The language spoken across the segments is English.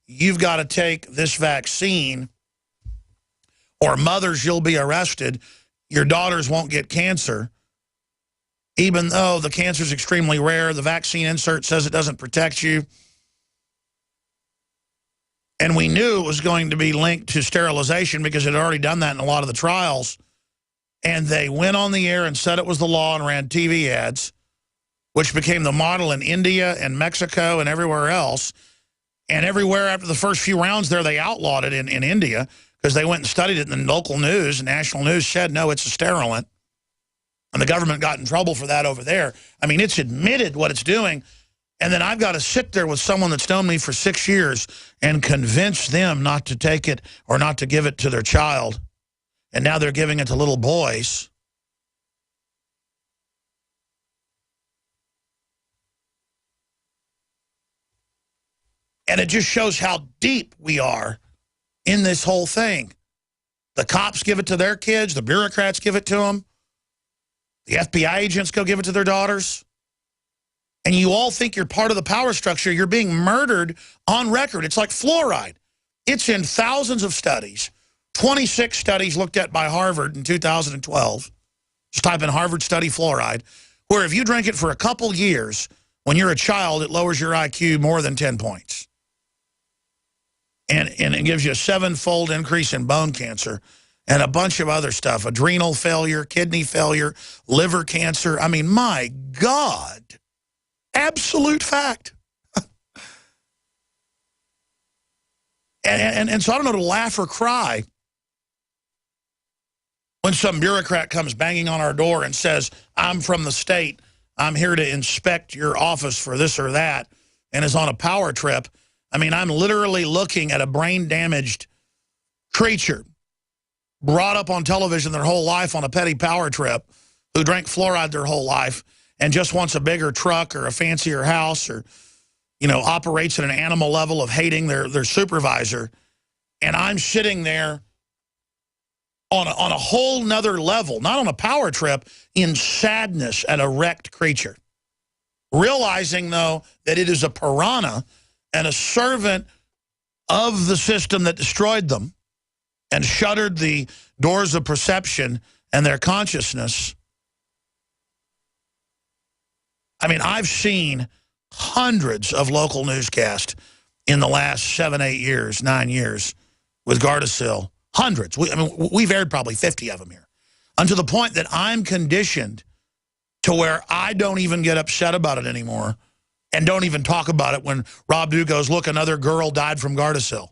you've got to take this vaccine or mothers, you'll be arrested. Your daughters won't get cancer. Even though the cancer is extremely rare, the vaccine insert says it doesn't protect you. And we knew it was going to be linked to sterilization because it had already done that in a lot of the trials. And they went on the air and said it was the law and ran TV ads, which became the model in India and Mexico and everywhere else. And everywhere after the first few rounds there, they outlawed it in India because they went and studied it in the local news. And national news said, no, it's a sterilant. And the government got in trouble for that over there. I mean, it's admitted what it's doing. And then I've got to sit there with someone that's known me for 6 years and convince them not to take it or not to give it to their child. And now they're giving it to little boys. And it just shows how deep we are in this whole thing. The cops give it to their kids. The bureaucrats give it to them. The FBI agents go give it to their daughters. And you all think you're part of the power structure. You're being murdered on record. It's like fluoride. It's in thousands of studies. 26 studies looked at by Harvard in 2012. Just type in Harvard study fluoride, where if you drink it for a couple years, when you're a child, it lowers your IQ more than 10 points. And it gives you a 7-fold increase in bone cancer and a bunch of other stuff, adrenal failure, kidney failure, liver cancer. I mean, my God, absolute fact. and so I don't know to laugh or cry when some bureaucrat comes banging on our door and says, I'm from the state, I'm here to inspect your office for this or that, and is on a power trip. I mean, I'm literally looking at a brain-damaged creature brought up on television their whole life on a petty power trip who drank fluoride their whole life and just wants a bigger truck or a fancier house or, you know, operates at an animal level of hating their supervisor. And I'm sitting there on a whole nother level, not on a power trip, in sadness at a wrecked creature. Realizing, though, that it is a piranha and a servant of the system that destroyed them and shuttered the doors of perception and their consciousness. I mean, I've seen hundreds of local newscasts in the last 7, 8 years, 9 years with Gardasil. Hundreds. We've aired probably 50 of them here. And to the point that I'm conditioned to where I don't even get upset about it anymore and don't even talk about it when Rob Dew goes, look, another girl died from Gardasil.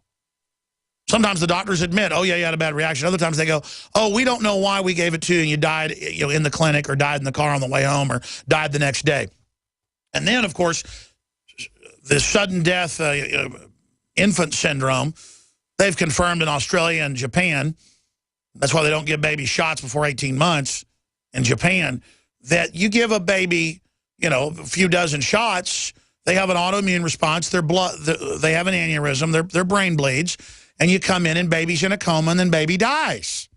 Sometimes the doctors admit, oh, yeah, you had a bad reaction. Other times they go, oh, we don't know why we gave it to you and you died, you know, in the clinic or died in the car on the way home or died the next day. And then, of course, the sudden death infant syndrome, they've confirmed in Australia and Japan, that's why they don't give babies shots before 18 months in Japan, that you give a baby, you know, a few dozen shots, they have an autoimmune response, their blood, they have an aneurysm, their brain bleeds, and you come in and baby's in a coma and then baby dies.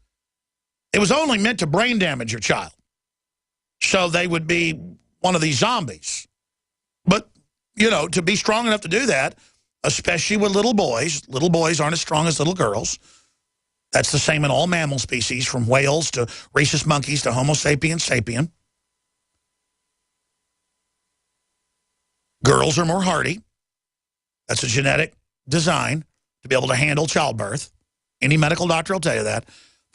It was only meant to brain damage your child. So they would be one of these zombies. But, you know, to be strong enough to do that, especially with little boys aren't as strong as little girls. That's the same in all mammal species, from whales to rhesus monkeys to Homo sapiens sapien. Girls are more hardy. That's a genetic design to be able to handle childbirth. Any medical doctor will tell you that.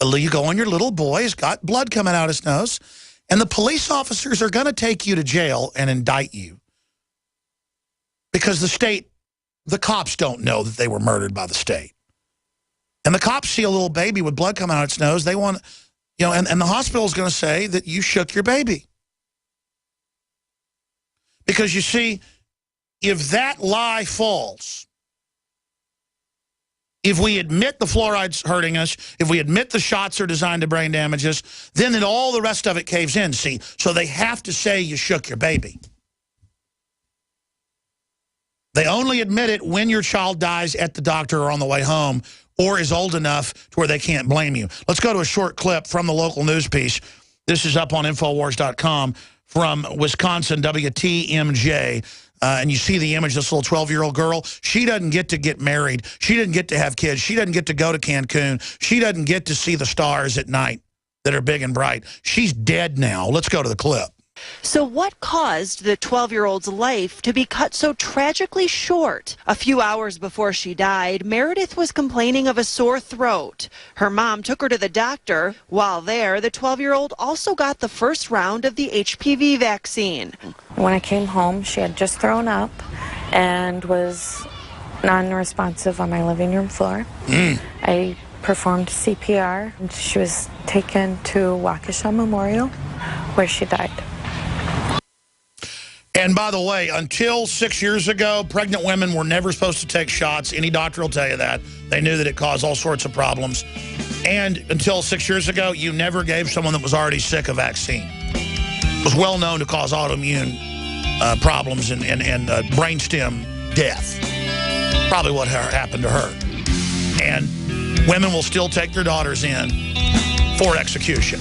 But you go on, your little boy has got blood coming out his nose, and the police officers are going to take you to jail and indict you. Because the cops don't know that they were murdered by the state. And the cops see a little baby with blood coming out its nose. They want, you know, and the hospital is going to say that you shook your baby. Because you see, if that lie falls, if we admit the fluoride's hurting us, if we admit the shots are designed to brain damage us, then all the rest of it caves in, see? So they have to say you shook your baby. They only admit it when your child dies at the doctor or on the way home or is old enough to where they can't blame you. Let's go to a short clip from the local news piece. This is up on Infowars.com from Wisconsin WTMJ. and you see the image of this little 12-year-old girl, she doesn't get to get married. She doesn't get to have kids. She doesn't get to go to Cancun. She doesn't get to see the stars at night that are big and bright. She's dead now. Let's go to the clip. So what caused the 12-year-old's life to be cut so tragically short? A few hours before she died, Meredith was complaining of a sore throat. Her mom took her to the doctor. While there, the 12-year-old also got the first round of the HPV vaccine. When I came home, she had just thrown up and was non-responsive on my living room floor. I performed CPR, and she was taken to Waukesha Memorial, where she died. And by the way, until 6 years ago, pregnant women were never supposed to take shots. Any doctor will tell you that. They knew that it caused all sorts of problems. And until 6 years ago, you never gave someone that was already sick a vaccine. It was well known to cause autoimmune problems and brainstem death. Probably what happened to her. And women will still take their daughters in for execution.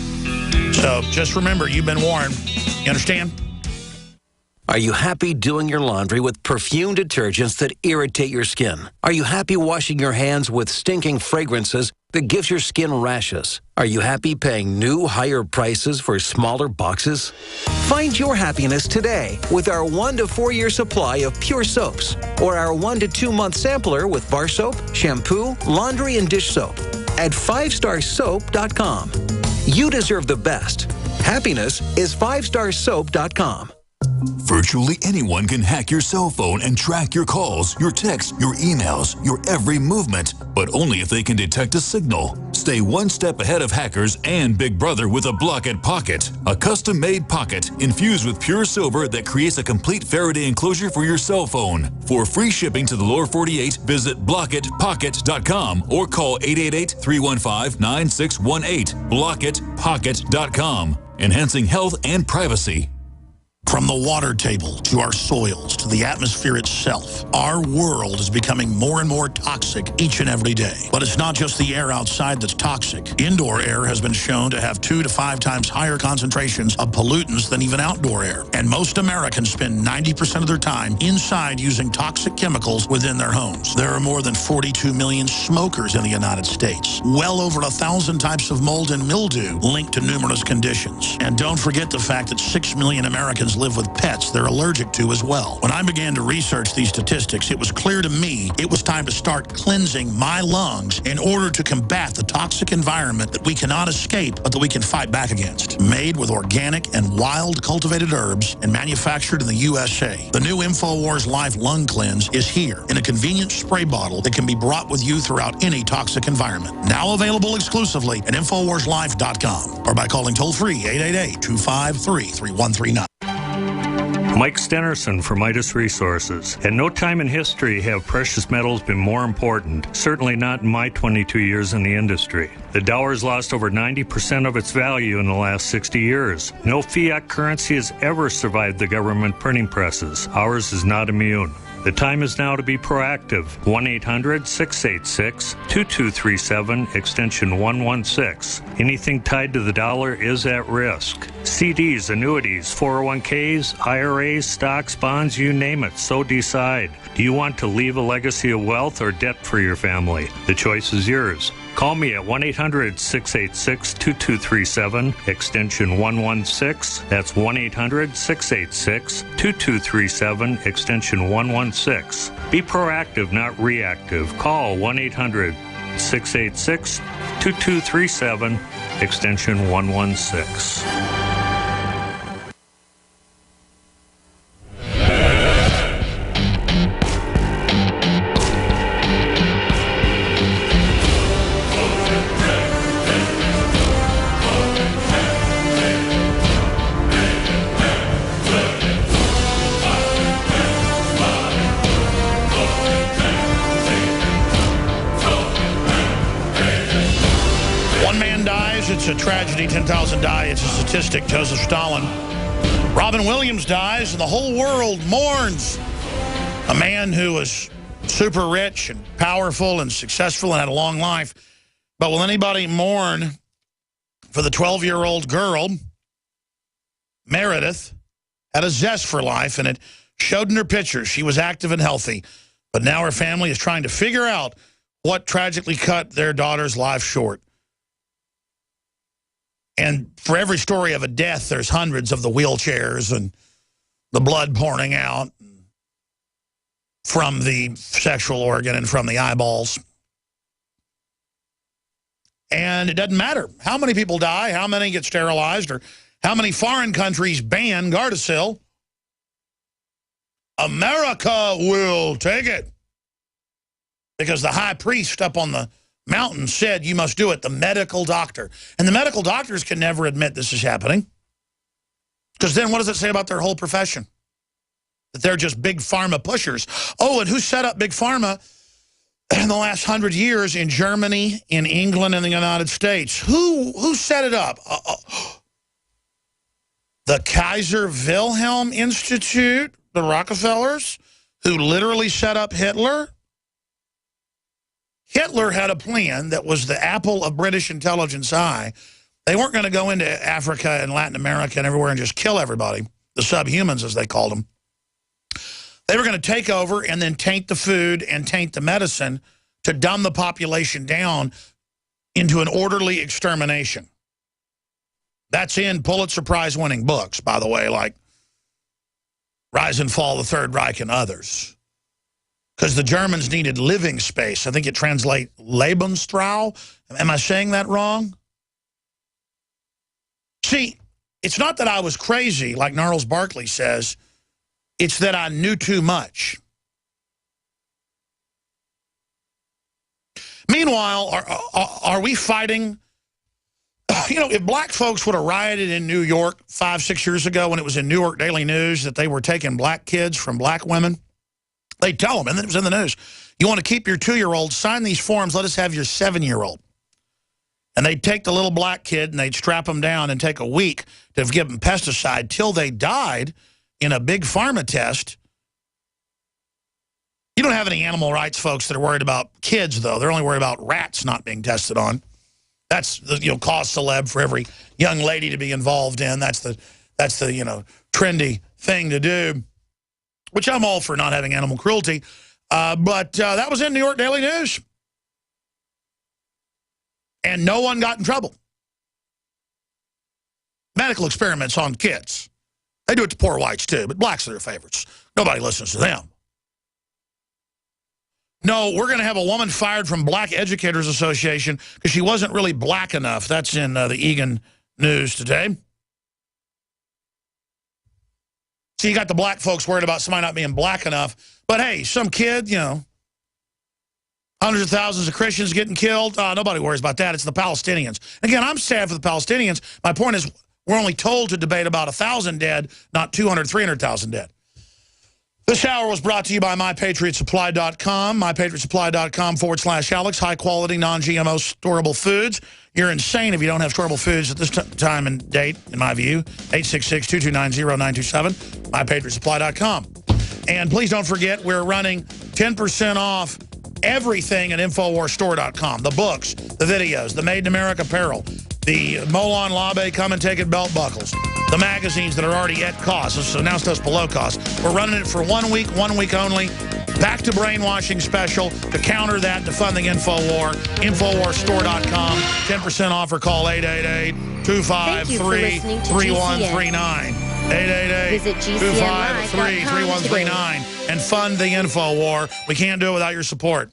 So just remember, you've been warned. You understand? Are you happy doing your laundry with perfume detergents that irritate your skin? Are you happy washing your hands with stinking fragrances that gives your skin rashes? Are you happy paying new, higher prices for smaller boxes? Find your happiness today with our 1 to 4 year supply of pure soaps or our 1 to 2 month sampler with bar soap, shampoo, laundry, and dish soap at 5starsoap.com. You deserve the best. Happiness is 5starsoap.com. Virtually anyone can hack your cell phone and track your calls, your texts, your emails, your every movement, but only if they can detect a signal. Stay one step ahead of hackers and Big Brother with a Block-It Pocket, a custom-made pocket infused with pure silver that creates a complete Faraday enclosure for your cell phone. For free shipping to the lower 48, visit blockitpocket.com or call 888-315-9618. blockitpocket.com, enhancing health and privacy. From the water table to our soils to the atmosphere itself, our world is becoming more and more toxic each and every day. But it's not just the air outside that's toxic. Indoor air has been shown to have 2 to 5 times higher concentrations of pollutants than even outdoor air. And most Americans spend 90% of their time inside using toxic chemicals within their homes. There are more than 42 million smokers in the United States. Well over 1,000 types of mold and mildew linked to numerous conditions. And don't forget the fact that 6 million Americans live with pets they're allergic to as well. When I began to research these statistics, it was clear to me it was time to start cleansing my lungs in order to combat the toxic environment that we cannot escape, but that we can fight back against. Made with organic and wild cultivated herbs and manufactured in the USA, the new InfoWars Life Lung Cleanse is here in a convenient spray bottle that can be brought with you throughout any toxic environment. Now available exclusively at InfoWarsLife.com or by calling toll-free 888-253-3139. Mike Stenerson for Midas Resources. At no time in history have precious metals been more important, certainly not in my 22 years in the industry. The dollar has lost over 90% of its value in the last 60 years. No fiat currency has ever survived the government printing presses. Ours is not immune. The time is now to be proactive. 1-800-686-2237, extension 116. Anything tied to the dollar is at risk. CDs, annuities, 401ks, IRAs, stocks, bonds, you name it, so decide. Do you want to leave a legacy of wealth or debt for your family? The choice is yours. Call me at 1-800-686-2237, extension 116. That's 1-800-686-2237, extension 116. Be proactive, not reactive. Call 1-800-686-2237, extension 116. It's a tragedy, 10,000 die. It's a statistic. Joseph Stalin. Robin Williams dies, and the whole world mourns. A man who was super rich and powerful and successful and had a long life. But will anybody mourn for the 12-year-old girl, Meredith, had a zest for life, and at showed in her pictures she was active and healthy, but now her family is trying to figure out what tragically cut their daughter's life short. And for every story of a death, there's hundreds of the wheelchairs and the blood pouring out from the sexual organ and from the eyeballs. And it doesn't matter how many people die, how many get sterilized, or how many foreign countries ban Gardasil. America will take it. Because the high priest up on the mountain said you must do it, the medical doctor. And the medical doctors can never admit this is happening. Because then what does it say about their whole profession? That they're just big pharma pushers. Oh, and who set up big pharma in the last 100 years in Germany, in England, and the United States? Who set it up? The Kaiser Wilhelm Institute, the Rockefellers, who literally set up Hitler. Hitler had a plan that was the apple of British intelligence eye. They weren't going to go into Africa and Latin America and everywhere and just kill everybody, the subhumans as they called them. They were going to take over and then taint the food and taint the medicine to dumb the population down into an orderly extermination. That's in Pulitzer Prize-winning books, by the way, like Rise and Fall, The Third Reich, and others. Because the Germans needed living space. I think it translates Lebensraum. Am I saying that wrong? See, it's not that I was crazy, like Gnarls Barkley says. It's that I knew too much. Meanwhile, are we fighting? You know, if black folks would have rioted in New York 5-6 years ago when it was in New York Daily News that they were taking black kids from black women, they'd tell them, and it was in the news, you want to keep your 2-year-old, sign these forms, let us have your 7-year-old. And they'd take the little black kid and they'd strap them down and take a week to give them pesticide till they died in a big pharma test. You don't have any animal rights folks that are worried about kids, though. They're only worried about rats not being tested on. That's the cause celeb for every young lady to be involved in. That's the trendy thing to do, which I'm all for, not having animal cruelty. But that was in New York Daily News. And no one got in trouble. Medical experiments on kids. They do it to poor whites, too, but blacks are their favorites. Nobody listens to them. No, we're going to have a woman fired from Black Educators Association because she wasn't really black enough. That's in the Egan News today. So you got the black folks worried about somebody not being black enough. But, hey, some kid, hundreds of thousands of Christians getting killed. Nobody worries about that. It's the Palestinians. Again, I'm sad for the Palestinians. My point is we're only told to debate about 1,000 dead, not 200, 300,000 dead. This hour was brought to you by MyPatriotSupply.com, MyPatriotSupply.com/Alex, high-quality, non-GMO, storable foods. You're insane if you don't have storable foods at this time and date, in my view. 866-229-0927, MyPatriotSupply.com. And please don't forget, we're running 10% off everything at InfoWarsStore.com. The books, the videos, the Made in America apparel, the Molon Labe Come and Take It belt buckles, the magazines that are already at cost, so now it's below cost. We're running it for 1 week only. Back to brainwashing special to counter that, to fund the InfoWar. InfoWarsStore.com. 10% off or call 888-253-3139. 888-253-3139. And fund the InfoWar. We can't do it without your support.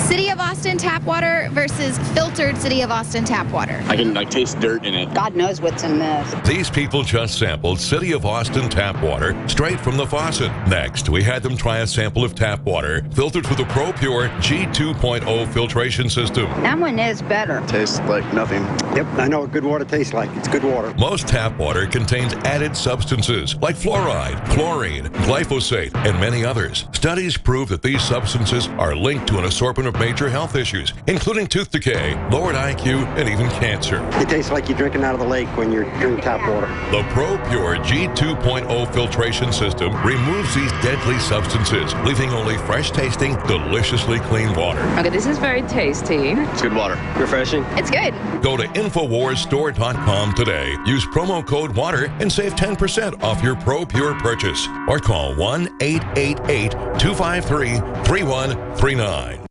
City of Austin tap water versus filtered City of Austin tap water. I can taste dirt in it. God knows what's in this. These people just sampled City of Austin tap water straight from the faucet. Next, we had them try a sample of tap water filtered through the ProPure G2.0 filtration system. That one is better. Tastes like nothing. Yep, I know what good water tastes like. It's good water. Most tap water contains added substances like fluoride, chlorine, glyphosate, and many others. Studies prove that these substances are linked to an assortment of of major health issues, including tooth decay, lowered IQ, and even cancer. It tastes like you're drinking out of the lake when you're drinking tap water. The ProPure G2.0 filtration system removes these deadly substances, leaving only fresh-tasting, deliciously clean water. Okay, this is very tasty. It's good water. Refreshing. It's good. Go to InfoWarsStore.com today. Use promo code WATER and save 10% off your ProPure purchase. Or call 1-888-253-3139.